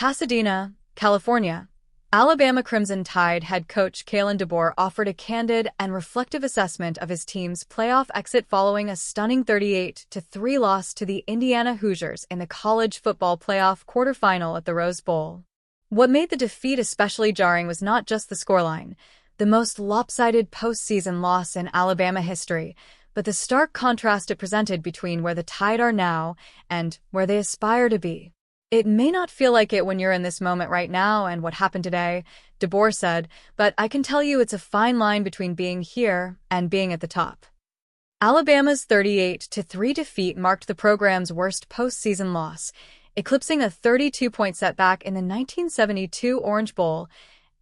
Pasadena, California. Alabama Crimson Tide head coach Kalen DeBoer offered a candid and reflective assessment of his team's playoff exit following a stunning 38-3 loss to the Indiana Hoosiers in the college football playoff quarterfinal at the Rose Bowl. What made the defeat especially jarring was not just the scoreline, the most lopsided postseason loss in Alabama history, but the stark contrast it presented between where the Tide are now and where they aspire to be. "It may not feel like it when you're in this moment right now and what happened today," DeBoer said, "but I can tell you it's a fine line between being here and being at the top." Alabama's 38-3 defeat marked the program's worst postseason loss, eclipsing a 32-point setback in the 1972 Orange Bowl,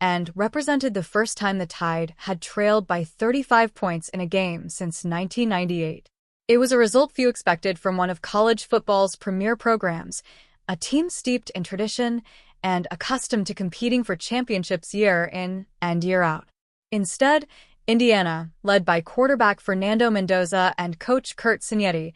and represented the first time the Tide had trailed by 35 points in a game since 1998. It was a result few expected from one of college football's premier programs, a team steeped in tradition and accustomed to competing for championships year in and year out. Instead, Indiana, led by quarterback Fernando Mendoza and coach Curt Cignetti,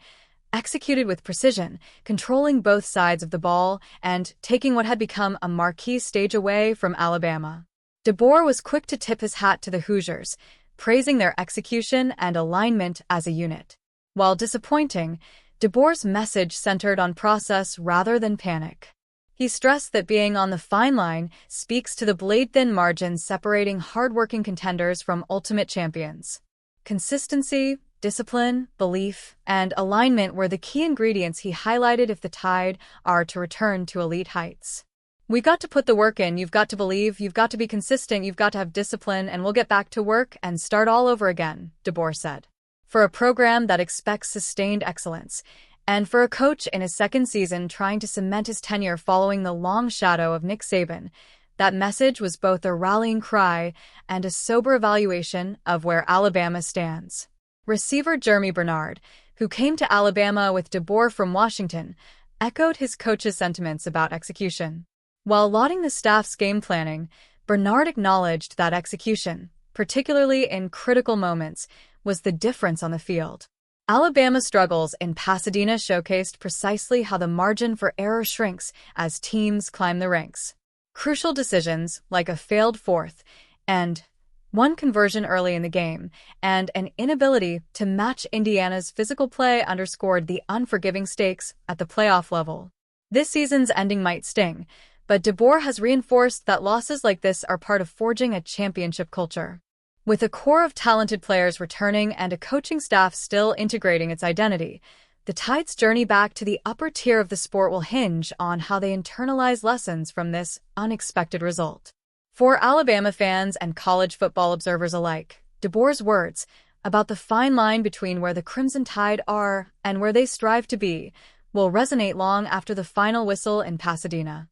executed with precision, controlling both sides of the ball and taking what had become a marquee stage away from Alabama. DeBoer was quick to tip his hat to the Hoosiers, praising their execution and alignment as a unit. While disappointing, DeBoer's message centered on process rather than panic. He stressed that being on the fine line speaks to the blade-thin margins separating hard-working contenders from ultimate champions. Consistency, discipline, belief, and alignment were the key ingredients he highlighted if the Tide are to return to elite heights. "We got to put the work in, you've got to believe, you've got to be consistent, you've got to have discipline, and we'll get back to work and start all over again," DeBoer said. For a program that expects sustained excellence, and for a coach in his second season trying to cement his tenure following the long shadow of Nick Saban, that message was both a rallying cry and a sober evaluation of where Alabama stands. Receiver Jeremy Bernard, who came to Alabama with DeBoer from Washington, echoed his coach's sentiments about execution. While lauding the staff's game planning, Bernard acknowledged that execution, particularly in critical moments, was the difference on the field. Alabama's struggles in Pasadena showcased precisely how the margin for error shrinks as teams climb the ranks. Crucial decisions, like a failed fourth and one conversion early in the game, and an inability to match Indiana's physical play underscored the unforgiving stakes at the playoff level. This season's ending might sting, but DeBoer has reinforced that losses like this are part of forging a championship culture. With a core of talented players returning and a coaching staff still integrating its identity, the Tide's journey back to the upper tier of the sport will hinge on how they internalize lessons from this unexpected result. For Alabama fans and college football observers alike, DeBoer's words about the fine line between where the Crimson Tide are and where they strive to be will resonate long after the final whistle in Pasadena.